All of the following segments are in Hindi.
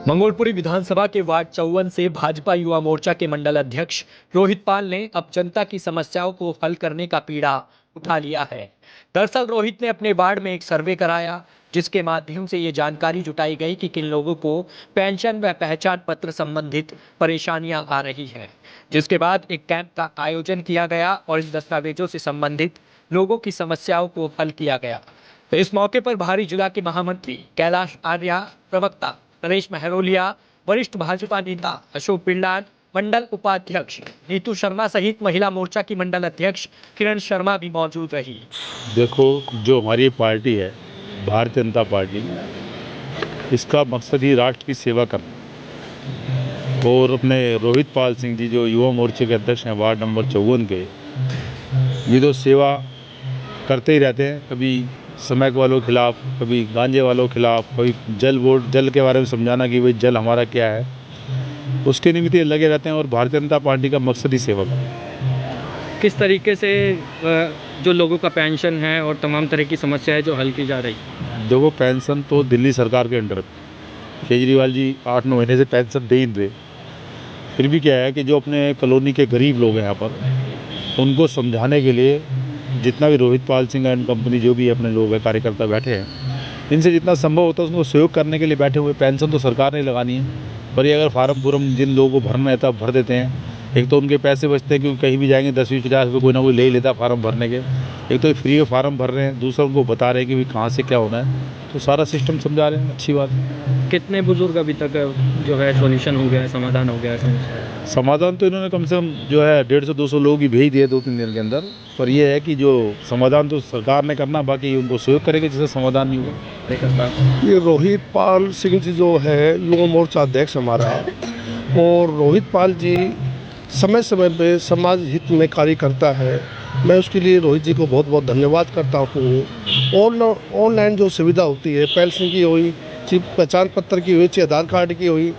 मंगोलपुरी विधानसभा के वार्ड 54 से भाजपा युवा मोर्चा के मंडल अध्यक्ष रोहित पाल ने अब जनता की समस्याओं को हल करने का पीड़ा उठा लिया है। दरअसल रोहित ने अपने वार्ड में एक सर्वे कराया, जिसके माध्यम से ये जानकारी जुटाई गई कि किन लोगों को पेंशन व पहचान पत्र संबंधित परेशानियां आ रही हैं। जिसके बाद एक कैंप का आयोजन किया गया और इस दस्तावेजों से संबंधित लोगों की समस्याओं को हल किया गया। तो इस मौके पर भारी जिला के महामंत्री कैलाश आर्या, प्रवक्ता नरेश महरोलिया, वरिष्ठ भाजपा नेता अशोक पिल्लान, मंडल उपाध्यक्ष नीतू शर्मा सहित महिला मोर्चा की मंडल अध्यक्ष किरण शर्मा भी मौजूद रही। देखो, जो हमारी पार्टी है भारतीय जनता पार्टी, इसका मकसद ही राष्ट्र की सेवा करना। और अपने रोहित पाल सिंह जी जो युवा मोर्चे के अध्यक्ष हैं वार्ड नंबर 54 के, ये तो सेवा करते ही रहते हैं। कभी स्मैक वालों के खिलाफ, कभी गांजे वालों के खिलाफ, कभी जल के बारे में समझाना कि भाई जल हमारा क्या है, उसके निमित्त ये लगे रहते हैं। और भारतीय जनता पार्टी का मकसद ही सेवा करना। किस तरीके से जो लोगों का पेंशन है और तमाम तरह की समस्या है जो हल की जा रही है? देखो, पेंशन तो दिल्ली सरकार के अंडर, केजरीवाल जी 8-9 महीने से पेंशन दे ही रहे। फिर भी क्या है कि जो अपने कॉलोनी के गरीब लोग हैं यहाँ पर, उनको समझाने के लिए जितना भी रोहित पाल सिंह एंड कंपनी जो भी अपने लोग हैं कार्यकर्ता बैठे हैं, इनसे जितना संभव होता है उनको सहयोग करने के लिए बैठे हुए। पेंशन तो सरकार ने लगानी है, पर ये अगर फार्म जिन लोगों को भरना है तब भर देते हैं। एक तो उनके पैसे बचते हैं, क्योंकि कहीं भी जाएंगे 10-20-50 रुपये कोई ना कोई ले ही लेता फार्म भरने के। एक तो फ्री में फार्म भर रहे हैं, दूसरा उनको बता रहे हैं कि भाई कहाँ से क्या होना है, तो सारा सिस्टम समझा रहे हैं। अच्छी बात है। कितने बुजुर्ग अभी तक जो है सोल्यूशन हो गया है, समाधान हो गया है? समाधान तो इन्होंने कम से कम जो है 150-200 लोग ही भेज दिए 2-3 दिन के अंदर। पर यह है कि जो समाधान तो सरकार ने करना, बाकी उनको सहयोग करेंगे जिससे समाधान नहीं होगा। ये रोहित पाल सिंह जी जो है युवा मोर्चा अध्यक्ष हमारा, और रोहित पाल जी समय समय पे समाज हित में कार्य करता है। मैं उसके लिए रोहित जी को बहुत बहुत धन्यवाद करता हूँ। ऑनलाइन जो सुविधा होती है, पेंशन की हुई, चाहे पहचान पत्र की हुई, चाहे आधार कार्ड की हुई,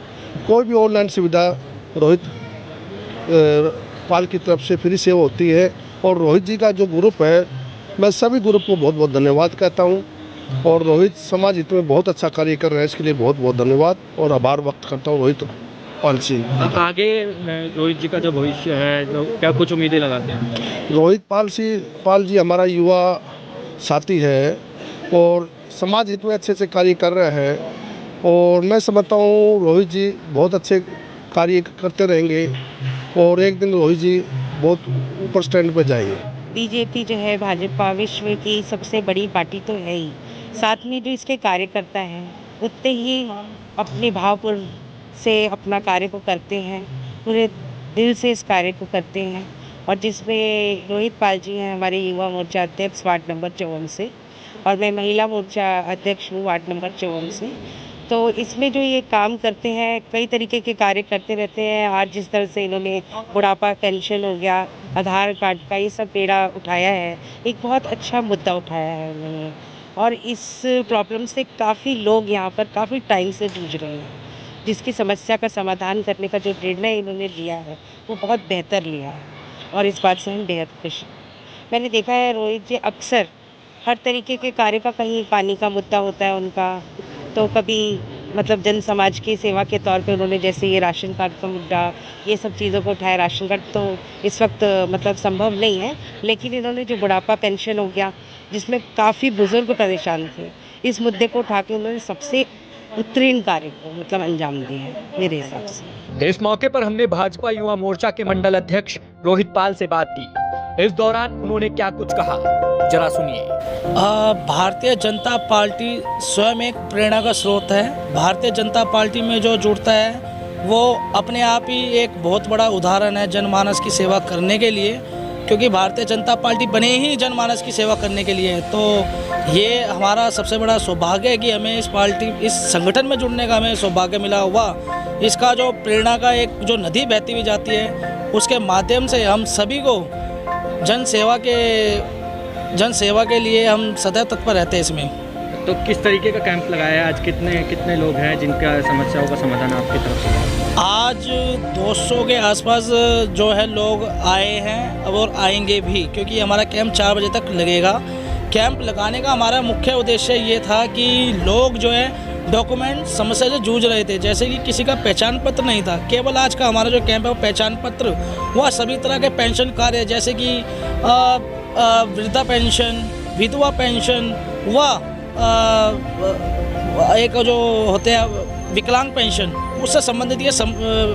कोई भी ऑनलाइन सुविधा रोहित पाल की तरफ से फ्री सेवा होती है। और रोहित जी का जो ग्रुप है, मैं सभी ग्रुप को बहुत बहुत धन्यवाद कहता हूँ। और रोहित समाज हित में बहुत अच्छा कार्य कर रहे हैं, इसके लिए बहुत बहुत धन्यवाद और आभार व्यक्त करता हूँ रोहित पाल सिंह। आगे रोहित जी का जो भविष्य है, तो क्या कुछ उम्मीदें लगाते हैं? रोहित पाल जी हमारा युवा साथी है और समाज हित में अच्छे से कार्य कर रहे हैं। और मैं समझता हूँ रोहित जी बहुत अच्छे कार्य करते रहेंगे और एक दिन रोहित जी बहुत ऊपर स्टैंड पर जाएंगे। बीजेपी जो है भाजपा विश्व की सबसे बड़ी पार्टी तो है ही, साथ में जो इसके कार्यकर्ता हैं उतने ही अपने भावपूर्ण से अपना कार्य को करते हैं, पूरे दिल से इस कार्य को करते हैं। और जिसमें रोहित पाल जी हैं हमारे युवा मोर्चा अध्यक्ष वार्ड नंबर 54 से, और मैं महिला मोर्चा अध्यक्ष हूँ वार्ड नंबर 54 से। तो इसमें जो ये काम करते हैं, कई तरीके के कार्य करते रहते हैं। आज जिस तरह से इन्होंने बुढ़ापा पेंशन हो गया, आधार कार्ड का, ये सब पेड़ा उठाया है, एक बहुत अच्छा मुद्दा उठाया है उन्होंने। और इस प्रॉब्लम से काफ़ी लोग यहाँ पर काफ़ी टाइम से जूझ रहे हैं, जिसकी समस्या का समाधान करने का जो निर्णय इन्होंने लिया है वो बहुत बेहतर लिया है और इस बात से हम बेहद खुश हैं। मैंने देखा है रोहित जी अक्सर हर तरीके के कार्य का, कहीं पानी का मुद्दा होता है उनका, तो कभी मतलब जन समाज की सेवा के तौर पे उन्होंने जैसे ये राशन कार्ड का मुद्दा, ये सब चीज़ों को उठाया। राशन कार्ड तो इस वक्त मतलब संभव नहीं है, लेकिन इन्होंने जो बुढ़ापा पेंशन हो गया, जिसमें काफ़ी बुजुर्ग परेशान थे, इस मुद्दे को उठा के उन्होंने सबसे उत्तीर्ण कार्य को मतलब अंजाम दिया है मेरे हिसाब से। इस मौके पर हमने भाजपा युवा मोर्चा के मंडल अध्यक्ष रोहित पाल से बात की। इस दौरान उन्होंने क्या कुछ कहा, जरा सुनिए। भारतीय जनता पार्टी स्वयं एक प्रेरणा का स्रोत है। भारतीय जनता पार्टी में जो जुड़ता है वो अपने आप ही एक बहुत बड़ा उदाहरण है जनमानस की सेवा करने के लिए, क्योंकि भारतीय जनता पार्टी बने ही जनमानस की सेवा करने के लिए। तो ये हमारा सबसे बड़ा सौभाग्य है कि हमें इस संगठन में जुड़ने का हमें सौभाग्य मिला हुआ। इसका जो प्रेरणा का एक जो नदी बहती हुई जाती है, उसके माध्यम से हम सभी को जन सेवा के लिए हम सदैव तत्पर रहते हैं इसमें। तो किस तरीके का कैंप लगाया है आज? कितने लोग हैं जिनका समस्याओं का समाधान आपकी तरफ से? आज 200 के आसपास जो है लोग आए हैं और आएंगे भी, क्योंकि हमारा कैंप 4 बजे तक लगेगा। कैंप लगाने का हमारा मुख्य उद्देश्य ये था कि लोग जो है डॉक्यूमेंट समस्या से जूझ रहे थे, जैसे कि किसी का पहचान पत्र नहीं था। केवल आज का हमारा जो कैंप है वो पहचान पत्र व सभी तरह के पेंशन कार्य जैसे कि वृद्धा पेंशन, विधवा पेंशन व एक जो होते हैं विकलांग पेंशन, उससे संबंधित ये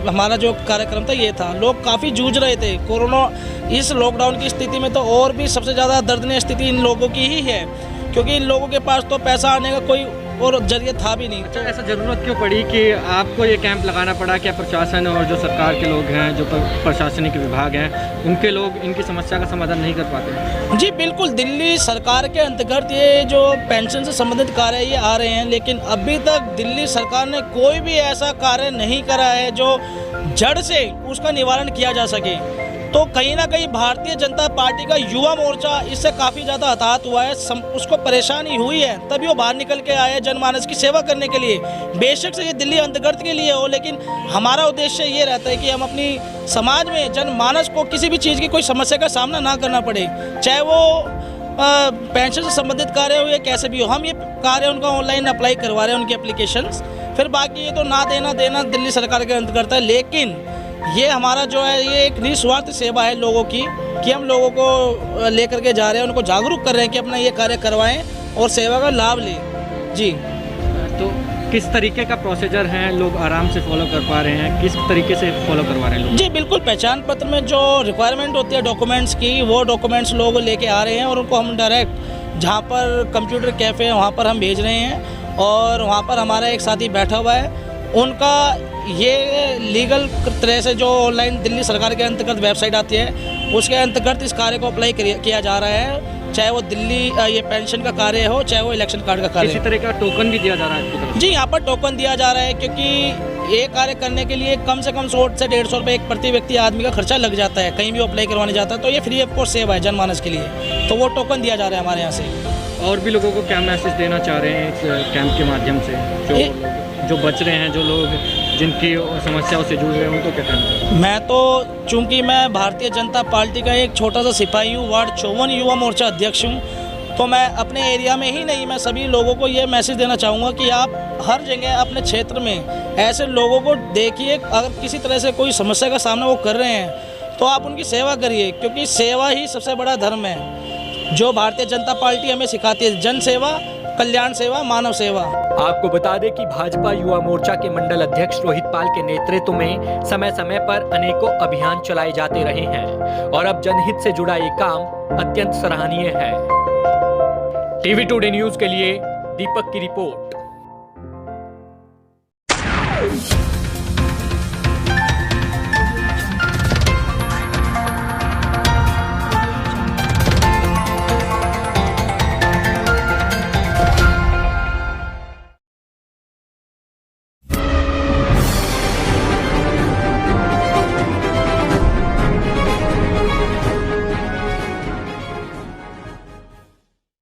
हमारा जो कार्यक्रम था ये था। लोग काफ़ी जूझ रहे थे कोरोना इस लॉकडाउन की स्थिति में, तो और भी सबसे ज़्यादा दर्दनाक स्थिति इन लोगों की ही है, क्योंकि इन लोगों के पास तो पैसा आने का कोई और जरिए था भी नहीं। अच्छा, ऐसा ज़रूरत क्यों पड़ी कि आपको ये कैंप लगाना पड़ा? क्या प्रशासन और जो सरकार के लोग हैं, जो प्रशासनिक विभाग हैं, उनके लोग इनकी समस्या का समाधान नहीं कर पाते? जी बिल्कुल, दिल्ली सरकार के अंतर्गत ये जो पेंशन से संबंधित कार्य ये आ रहे हैं, लेकिन अभी तक दिल्ली सरकार ने कोई भी ऐसा कार्य नहीं करा है जो जड़ से उसका निवारण किया जा सके। तो कहीं ना कहीं भारतीय जनता पार्टी का युवा मोर्चा इससे काफ़ी ज़्यादा हताहत हुआ है, उसको परेशानी हुई है, तभी वो बाहर निकल के आए जनमानस की सेवा करने के लिए। बेशक से ये दिल्ली अंतर्गत के लिए हो, लेकिन हमारा उद्देश्य ये रहता है कि हम अपनी समाज में जनमानस को किसी भी चीज़ की कोई समस्या का सामना ना करना पड़े, चाहे वो पेंशन से संबंधित कार्य हो या कैसे भी हो। हम ये कार्य उनका ऑनलाइन अप्लाई करवा रहे हैं, उनकी एप्लीकेशंस। फिर बाकी ये तो ना देना दिल्ली सरकार के अंतर्गत है, लेकिन ये हमारा जो है ये एक निस्वार्थ सेवा है लोगों की, कि हम लोगों को लेकर के जा रहे हैं, उनको जागरूक कर रहे हैं कि अपना ये कार्य करवाएं और सेवा का लाभ लें। जी, तो किस तरीके का प्रोसीजर है, लोग आराम से फॉलो कर पा रहे हैं? किस तरीके से फॉलो करवा रहे हैं लोग? जी बिल्कुल, पहचान पत्र में जो रिक्वायरमेंट होती है डॉक्यूमेंट्स की, वो डॉक्यूमेंट्स लोग लेके आ रहे हैं और उनको हम डायरेक्ट जहाँ पर कंप्यूटर कैफ़े है वहाँ पर हम भेज रहे हैं, और वहाँ पर हमारा एक साथी बैठा हुआ है, उनका ये लीगल तरह से जो ऑनलाइन दिल्ली सरकार के अंतर्गत वेबसाइट आती है उसके अंतर्गत इस कार्य को अप्लाई किया जा रहा है, चाहे वो दिल्ली ये पेंशन का कार्य हो, चाहे वो इलेक्शन कार्ड का कार्य। किसी तरह का टोकन भी दिया जा रहा है आपकी तरफ? जी, यहाँ पर टोकन दिया जा रहा है, क्योंकि ये कार्य करने के लिए कम से कम 100 से 150 रुपये एक प्रति व्यक्ति आदमी का खर्चा लग जाता है, कहीं भी अप्लाई करवाने जाता है, तो ये फ्री ऑफ कॉस्ट सेवा है जनमानस के लिए, तो वो टोकन दिया जा रहा है हमारे यहाँ से। और भी लोगों को क्या मैसेज देना चाह रहे हैं इस कैंप के माध्यम से, जो बच रहे हैं, जो लोग जिनकी समस्याओं से जूझ रहे हैं, उनको क्या कहना चाहते हैं? मैं तो चूंकि मैं भारतीय जनता पार्टी का एक छोटा सा सिपाही हूँ, वार्ड 54 युवा मोर्चा अध्यक्ष हूँ, तो मैं अपने एरिया में ही नहीं, मैं सभी लोगों को ये मैसेज देना चाहूँगा कि आप हर जगह अपने क्षेत्र में ऐसे लोगों को देखिए, अगर किसी तरह से कोई समस्या का सामना वो कर रहे हैं तो आप उनकी सेवा करिए, क्योंकि सेवा ही सबसे बड़ा धर्म है जो भारतीय जनता पार्टी हमें सिखाती है। जन सेवा, कल्याण सेवा, मानव सेवा। आपको बता दें कि भाजपा युवा मोर्चा के मंडल अध्यक्ष रोहित पाल के नेतृत्व में समय समय पर अनेकों अभियान चलाए जाते रहे हैं, और अब जनहित से जुड़ा ये काम अत्यंत सराहनीय है। टीवी टुडे न्यूज के लिए दीपक की रिपोर्ट।